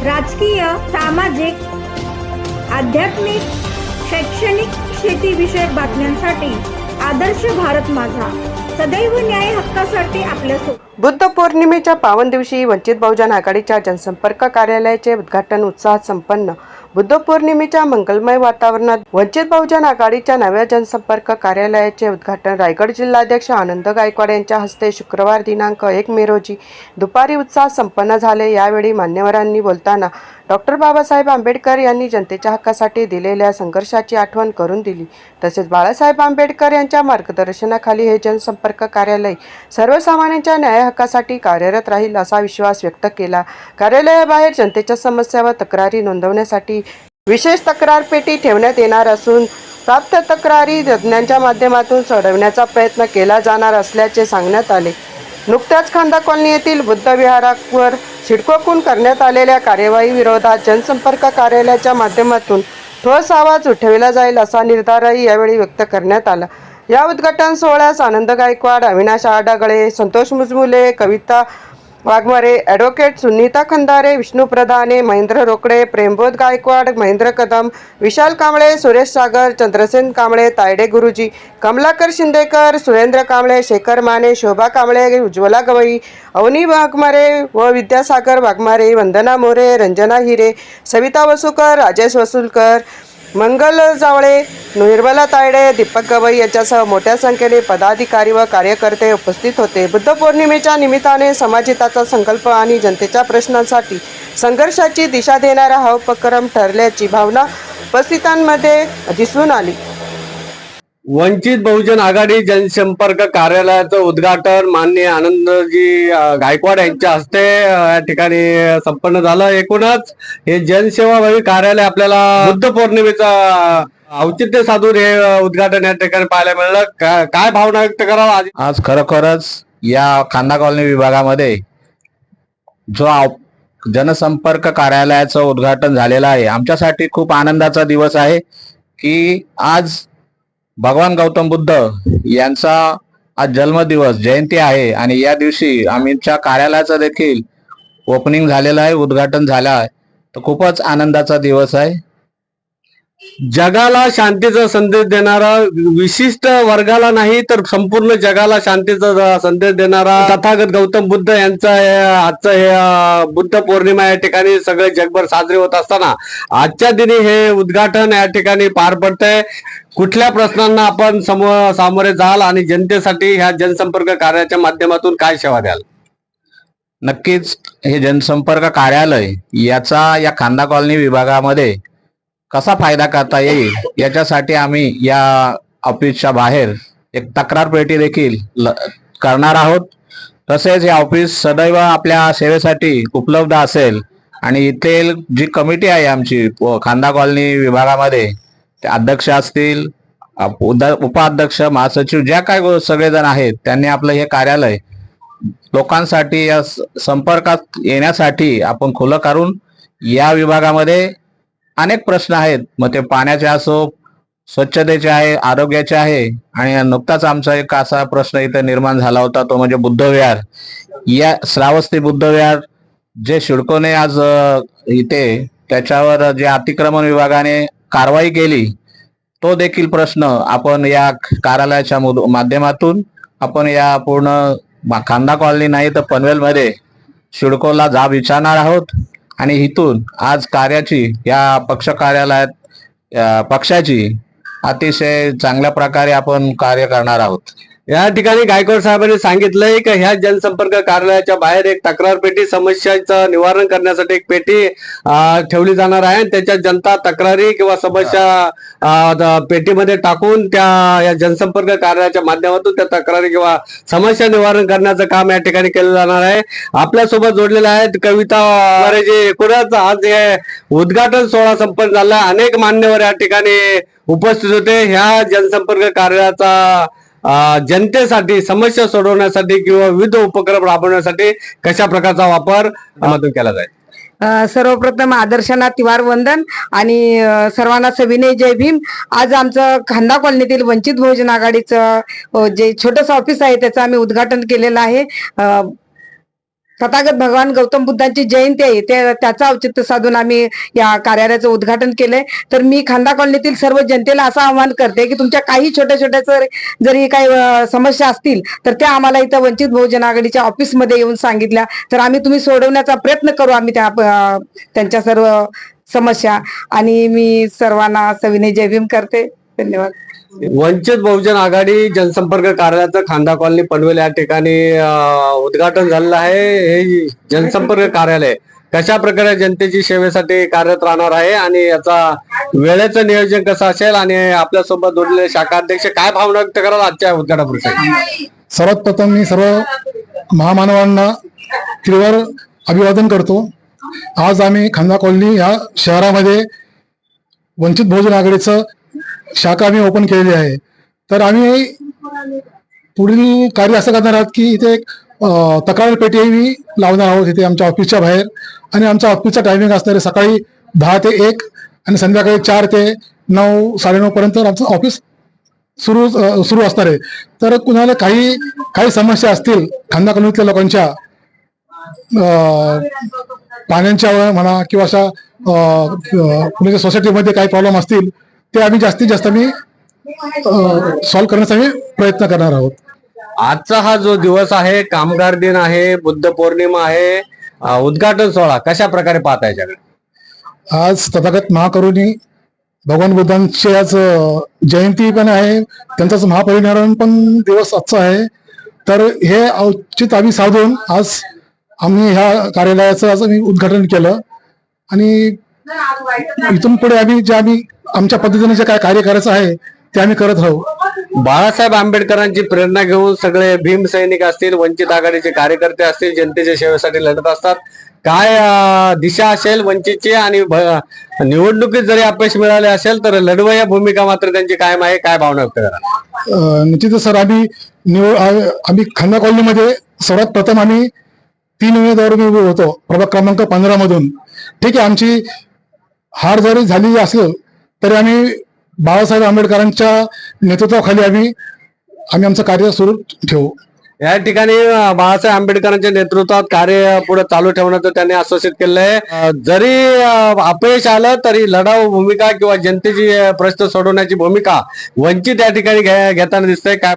राजकीय, सामाजिक, आध्यात्मिक, शैक्षणिक, शेतीविषयक बातम्यांसाठी आदर्श भारत माझा सदैव न्याय हक्कासाठी आपल्यासोबत। बुद्ध पौर्णिमेच्या पावन दिवशी वंचित बहुजन आघाडीच्या जनसंपर्क कार्यालयाचे उद्घाटन उत्साहात संपन्न। बुद्ध पौर्णिमेच्या मंगलमय वातावरणात वंचित बहुजन आघाडीच्या नव्या जनसंपर्क कार्यालयाचे उद्घाटन रायगड जिल्हाध्यक्ष आनंद गायकवाड यांच्या हस्ते शुक्रवार दिनांक 1 मे रोजी दुपारी उत्साहात संपन्न झाले। यावेळी मान्यवरांनी बोलताना डॉक्टर बाबासाहेब आंबेडकर यांनी जनतेच्या हक्कासाठी दिलेल्या संघर्षाची आठवण करून दिली। तसेच बाळासाहेब आंबेडकर यांच्या मार्गदर्शनाखाली हे जनसंपर्क कार्यालय सर्वसामान्यांच्या न्याय हक्कासाठी कार्यरत राहील असा विश्वास व्यक्त केला। कार्यालयाबाहेर जनतेच्या समस्या व तक्रारी नोंदवण्यासाठी विशेष तक्रार पेटी ठेवण्यात येणार असून प्राप्त तक्रारी तज्ज्ञांच्या माध्यमातून सोडवण्याचा प्रयत्न केला जाणार असल्याचे सांगण्यात आले। नुकत्याच खांदा कॉलनी येथील बुद्ध विहारावर सिडकोकडून करण्यात आलेल्या कार्यवाही विरोधात जनसंपर्क कार्यालयाच्या माध्यमातून ठोस आवाज उठविला जाईल असा निर्धारही यावेळी व्यक्त करण्यात आला। या उद्घाटन सोहळ्यास आनंद गायकवाड, अविनाश आडागळे, संतोष मुजमुले, कविता वाघमारे, ॲडव्होकेट सुनीता खंदारे, विष्णू प्रधाने, महेंद्र रोकडे, प्रेमबोध गायकवाड, महेंद्र कदम, विशाल कांबळे, सुरेश सागर, चंद्रसेन कांबळे, तायडे गुरुजी, कमलाकर शिंदेकर, सुरेंद्र कांबळे, शेखर माने, शोभा कांबळे, उज्ज्वला गवई, अवनी वाघमारे व विद्यासागर वाघमारे, वंदना मोरे, रंजना हिरे, सविता वसुकर, राजेश वसुलकर, मंगल जावळे, निर्मला तायडे, दीपक गवई यांच्यासह मोठ्या संख्येने पदाधिकारी व कार्यकर्ते उपस्थित होते। बुद्ध पौर्णिमेच्या निमित्ताने समाजहिताचा संकल्प आणि जनतेच्या प्रश्नांसाठी संघर्षाची दिशा देणारा हा उपक्रम ठरल्याची भावना उपस्थितांमध्ये दिसून आली। वंचित बहुजन आघाडी जनसंपर्क कार्यालयाचं उद्घाटन माननीय आनंदजी गायकवाड यांच्या हस्ते या ठिकाणी संपन्न झालं। एकूणच हे जनसेवाभावी कार्यालय आपल्याला बुद्ध पौर्णिमेचा औचित्य साधून हे उद्घाटन या ठिकाणी पाहायला मिळालं। काय भावना व्यक्त करावं? आज खरोखरच या खांदा कॉलनी विभागामध्ये जो जनसंपर्क कार्यालयाचं उद्घाटन झालेलं आहे, आमच्यासाठी खूप आनंदाचा दिवस आहे की आज भगवान गौतम बुद्ध यांचा आज जन्मदिवस जयंती आहे आणि या दिवशी आमच्या कार्यालयाचं देखील ओपनिंग झालेलं आहे, उद्घाटन झालं आहे। तर खूपच आनंदाचा दिवस आहे। जगाला शांतीचा संदेश देणारा, विशिष्ट वर्गाला नाही तर संपूर्ण जगाला शांतीचा संदेश देणारा तथागत गौतम बुद्ध यांचा आजचं हे बुद्ध पौर्णिमा या ठिकाणी सगळे जगभर साजरी होत असताना आजच्या दिनी हे उद्घाटन या ठिकाणी पार पडतंय। कुठल्या प्रश्नांना आपण सामोरे जाल आणि जनतेसाठी ह्या जनसंपर्क कार्याच्या माध्यमातून काय सेवा द्याल? नक्कीच हे जनसंपर्क कार्यालय याचा या खांदा कॉलनी विभागामध्ये कसा फायदा करता येईल याच्यासाठी आम्ही या ऑफिसच्या बाहेर एक तक्रार पेटी देखील करणार आहोत। तसेच हे ऑफिस सदैव आपल्या सेवेसाठी उपलब्ध असेल आणि इथे जी कमिटी आहे आमची खांदा कॉलनी विभागामध्ये, ते अध्यक्ष असतील, उपाध्यक्ष, महासचिव, ज्या काय सगळेजण आहेत, त्यांनी आपलं हे कार्यालय लोकांसाठी या संपर्कात येण्यासाठी आपण खुलं करून या विभागामध्ये अनेक प्रश्न आहेत, मग ते पाण्याचे असो, स्वच्छतेचे आहे, आरोग्याचे आहे। आणि नुकताच आमचा एक असा प्रश्न इथे निर्माण झाला होता, तो म्हणजे बुद्धविहार। या श्रावस्ती बुद्धविहार जे सिडकोने आज इथे त्याच्यावर जे अतिक्रमण विभागाने कारवाई केली, तो देखील प्रश्न आपण या कार्यालयाच्या माध्यमातून आपण या पूर्ण खांदा कॉलनी नाही तर पनवेलमध्ये सिडकोला जाब विचारणार आहोत आणि इथून आज कार्याची या पक्ष कार्यालयात पक्षाची अतिशय चांगल्या प्रकारे आपण कार्य करणार आहोत। या ठिकाणी गायकवाड साहेबांनी सांगितलंय की ह्या जनसंपर्क कार्यालयाच्या बाहेर एक तक्रार पेटी, समस्याचं निवारण करण्यासाठी एक पेटी ठेवली जाणार आहे। त्याच्यात जनता तक्रारी किंवा समस्या पेटीमध्ये टाकून त्या या जनसंपर्क कार्यालयाच्या माध्यमातून त्या तक्रारी किंवा समस्या निवारण करण्याचं काम या ठिकाणी केलं जाणार आहे। आपल्यासोबत जोडलेले आहेत कविता वाघमारे। एकूणच आज हे उद्घाटन सोहळा संपन्न झाला, अनेक मान्यवर या ठिकाणी उपस्थित होते। ह्या जनसंपर्क कार्यालयाचा जनतेसाठी समस्या सोडवण्यासाठी किंवा विविध उपक्रम राबवण्यासाठी कशा प्रकारचा वापर केला जाईल? सर्वप्रथम आदर्शांना तिवार वंदन आणि सर्वांना सविनय जय भीम। आज आमचं खांदा कॉलनीतील वंचित बहुजन आघाडीचं जे छोटंसं ऑफिस आहे त्याचं आम्ही उद्घाटन केलेलं आहे। तथागत भगवान गौतम बुद्धांची जयंती आहे त्याचं औचित्य साधून आम्ही या कार्यालयाचं उद्घाटन केलंय. तर मी खांदा कॉलनीतील सर्व जनतेला असं आवाहन करते की तुमच्या काही छोट्या छोट्या जरी काही समस्या असतील तर त्या आम्हाला इथं वंचित बहुजन आघाडीच्या ऑफिसमध्ये येऊन सांगितल्या तर तुम्ही सोडवण्याचा प्रयत्न करू आम्ही त्यांच्या सर्व समस्या. आणि मी सर्वांना सविनय जय भीम करते. धन्यवाद. वंचित बहुजन आघाडी जनसंपर्क कार्यालयाचं खांदा कॉलनी पनवेल या ठिकाणी उद्घाटन झालेलं आहे. हे जनसंपर्क कार्यालय कशा प्रकारे जनतेची सेवेसाठी कार्यरत राहणार आहे आणि याचा वेळेचं नियोजन कसं असेल आणि आपल्यासोबत जोडलेले शाखा अध्यक्ष काय भावना व्यक्त कराल आजच्या उद्घाटन प्रसंगी? सर्वात प्रथम मी सर्व महामानवांना तीव्र अभिवादन करतो. आज आम्ही खांदा कॉलनी या शहरामध्ये वंचित बहुजन आघाडीचं शाखा आम्ही ओपन केलेली आहे. तर आम्ही पुढील कार्य असं करणार आहोत की इथे एक तक्रार पेटी लावणार आहोत इथे आमच्या ऑफिसच्या बाहेर. आणि आमच्या ऑफिसचा टायमिंग असणार आहे सकाळी 10 ते 1 आणि संध्याकाळी 4 ते 9 साडेनऊ पर्यंत आमचं ऑफिस सुरू असणार आहे. तर कुणाला काही समस्या असतील खांदा कॉलनीतल्या लोकांच्या पाण्याच्या म्हणा किंवा अशा कुणाच्या सोसायटीमध्ये काही प्रॉब्लेम असतील ते आम्ही जास्तीत जास्त सॉल्व्ह करण्याचा प्रयत्न करणार आहोत. आजचा हा जो दिवस आहे कामगार दिन आहे, बुद्ध पौर्णिमा आहे, उद्घाटन सोहळा कशा प्रकारे पाहता याच्याकडे? आज तथागत महाकरुणी भगवान बुद्धांची आज जयंती पण आहे, त्यांचाच महापरिनिर्वाण पण दिवस आजचा आहे. तर हे औचित्य आम्ही साधून आज आम्ही ह्या कार्यालयाचं आज आम्ही उद्घाटन केलं. आणि इथून पुढे आम्ही आमच्या पद्धतीने जे काय कार्य करायचं आहे ते आम्ही करत राहू. बाळासाहेब आंबेडकरांची प्रेरणा घेऊन सगळे भीम सैनिक असतील, वंचित आघाडीचे कार्यकर्ते असतील, जनतेच्या सेवेसाठी लढत असतात. काय दिशा असेल वंचितची आणि निवडणुकीत जरी अपयश मिळाले असेल तर लढवया भूमिका मात्र त्यांची कायम आहे. काय भावना व्यक्त करा? निश्चितच सर, आम्ही खांदा कॉलनीमध्ये सर्वात प्रथम आम्ही 3 उमेदवार उभे होतो प्रभाग क्रमांक 15 मधून. ठीक आहे, आमची हार जरी झाली असेल तरी आम्ही बाळासाहेब आंबेडकरांच्या नेतृत्वाखाली आम्ही आमचं कार्य सुरू ठेवू. या ठिकाणी बाळासाहेब आंबेडकरांच्या नेतृत्वात कार्य पुढे चालू ठेवण्याचं त्यांनी आश्वासित केलं आहे. जरी अपयश आलं तरी लढाऊ भूमिका किंवा जनतेची प्रश्न सोडवण्याची भूमिका वंचित या ठिकाणी घेताना दिसतंय. काय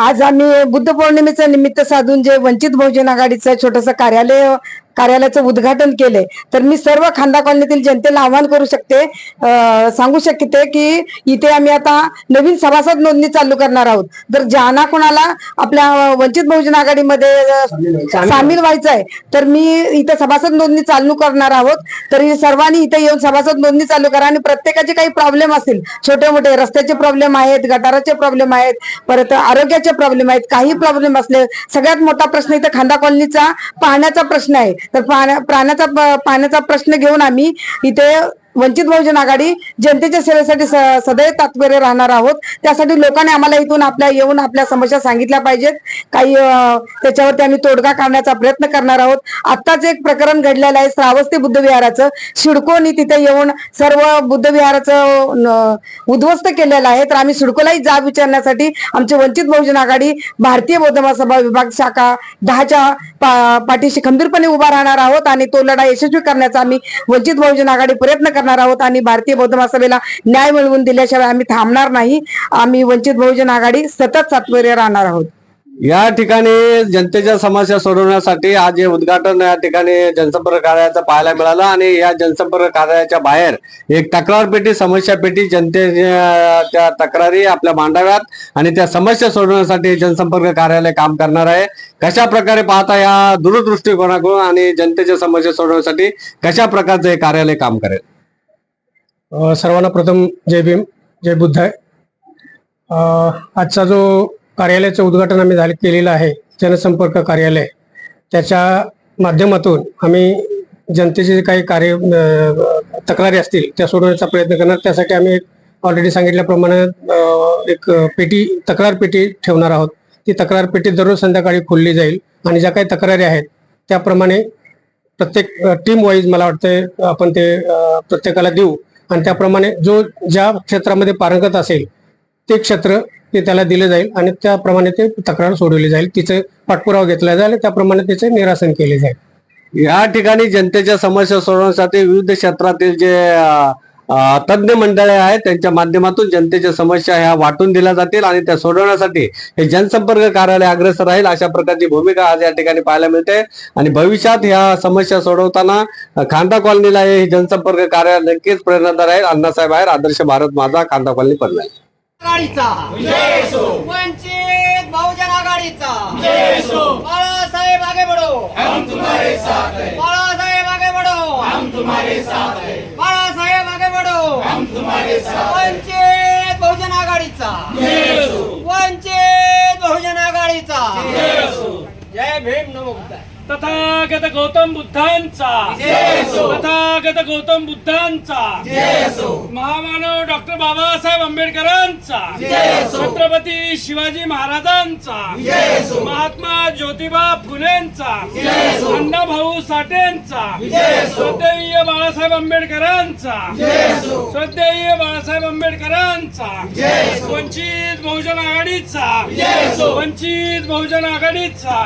आज आम्ही बुद्ध पौर्णिमेचं निमित्त साधून जे वंचित बहुजन आघाडीचं छोटंसं कार्यालयाचं उद्घाटन केलंय तर मी सर्व खांदा कॉलनीतील जनतेला आवाहन करू शकते, सांगू शकते की इथे आम्ही आता नवीन सभासद नोंदणी चालू करणार आहोत. जर ज्यांना कोणाला आपल्या वंचित बहुजन आघाडीमध्ये सामील व्हायचं आहे तर मी इथे सभासद नोंदणी चालू करणार आहोत. तरी सर्वांनी इथे येऊन सभासद नोंदणी चालू करा. आणि प्रत्येकाचे काही प्रॉब्लेम असतील, छोटे मोठे रस्त्याचे प्रॉब्लेम आहेत, गटाराचे प्रॉब्लेम आहेत, परत आरोग्याचे प्रॉब्लेम आहेत, काही प्रॉब्लेम असले, सगळ्यात मोठा प्रश्न इथे खांदा कॉलनीचा पाण्याचा प्रश्न आहे. तर पाण्याचा प्रश्न घेऊन आम्ही इथे वंचित बहुजन आघाडी जनतेच्या सेवेसाठी सदैव तात्पर्य राहणार आहोत. त्यासाठी लोकांनी आम्हाला इथून येऊन आपल्या समस्या सांगितल्या पाहिजेत. काही त्याच्यावरती आम्ही तोडगा काढण्याचा प्रयत्न करणार आहोत. आत्ताच एक प्रकरण घडलेलं आहे श्रावस्ती बुद्ध विहाराचं. सिडकोनी तिथे येऊन सर्व बुद्ध विहाराचं उद्ध्वस्त केलेलं आहे. तर आम्ही सिडकोलाही जाब विचारण्यासाठी आमची वंचित बहुजन आघाडी भारतीय बौद्ध महासभा विभाग शाखा 10च्या पाठीशी खंबीरपणे उभा राहणार आहोत. आणि तो लढा यशस्वी करण्याचा आम्ही वंचित बहुजन आघाडी प्रयत्न करणार आहोत. आणि भारतीय बौद्ध महासभेला न्याय मिळवून दिल्याशिवाय आम्ही थांबणार नाही. आम्ही वंचित बहुजन आघाडी सतत तात्पर्य राहणार आहोत. या ठिकाणी जनतेच्या समस्या सोडवण्यासाठी आज हे उद्घाटन या ठिकाणी जनसंपर्क कार्यालयाचं पाहायला मिळालं. आणि या जनसंपर्क कार्यालयाच्या बाहेर एक तक्रार पेटी, समस्या पेटी, जनतेच्या त्या तक्रारी आपल्या मांडाव्यात आणि त्या समस्या सोडवण्यासाठी जनसंपर्क कार्यालय काम करणार आहे. कशा प्रकारे पाहता या दूरदृष्टिकोनाकडून आणि जनतेच्या समस्या सोडवण्यासाठी कशा प्रकारचं हे कार्यालय काम करेल? सर्वांना प्रथम जय भीम, जय बुद्ध आहे. आजचा जो कार्यालयाचं उद्घाटन आम्ही केलेलं आहे जनसंपर्क कार्यालय, त्याच्या माध्यमातून आम्ही जनतेचे काही तक्रारी असतील त्या सोडवण्याचा प्रयत्न करणार. त्यासाठी आम्ही ऑलरेडी सांगितल्याप्रमाणे एक तक्रार पेटी ठेवणार आहोत. ती तक्रार पेटी दररोज संध्याकाळी खोलली जाईल आणि ज्या काही तक्रारी आहेत त्याप्रमाणे प्रत्येक टीम वाईज मला वाटतंय आपण ते प्रत्येकाला देऊ. आणि त्याप्रमाणे ज्या क्षेत्रामध्ये पारंगत असेल ते क्षेत्र ते त्याला दिले जाईल आणि त्याप्रमाणे ते तक्रार सोडवली जाईल. तिचे पाठपुरावा घेतला जाईल, त्याप्रमाणे त्याचे निरासन केले जाईल. या ठिकाणी जनतेच्या समस्या सोडवण्यासाठी विविध क्षेत्रातील जे तज्ञ मंडळे आहेत त्यांच्या माध्यमातून जनतेच्या समस्या ह्या वाटून दिल्या जातील आणि त्या सोडवण्यासाठी हे जनसंपर्क कार्यालय अग्रेसर राहील अशा प्रकारची भूमिका आज या ठिकाणी पाहायला मिळते आणि भविष्यात ह्या समस्या सोडवताना खांदा कॉलनीला हे जनसंपर्क कार्यालय नक्कीच प्रेरणादार आहे. अण्णासाहेब आहेर, आदर्श भारत माझा, खांदा कॉलनी पनवेल. आघाडीचा वंचित बहुजन आघाडीचा बाळासाहेब आगे बढ़ो, हम तुम्हारे साथ हैं. बाळासाहेब आगे बढ़ो, हम तुम्हारे साथ हैं. बाळासाहेब आगे बढ़ो, हम तुम्हारे साथ. वंचित बहुजन आघाडीचा वंचित बहुजन आघाडीचा जय भीम नमो बुद्धाय. तथागत गौतम बुद्धांचा तथागत गौतम बुद्धांचा महामानव डॉक्टर बाबासाहेब आंबेडकरांचा छत्रपती शिवाजी महाराजांचा महात्मा ज्योतिबा फुलेंचा अण्णाभाऊ साठेंचा श्रद्धेय बाळासाहेब आंबेडकरांचा श्रद्धेय बाळासाहेब आंबेडकरांचा वंचित बहुजन आघाडीचा वंचित बहुजन आघाडीचा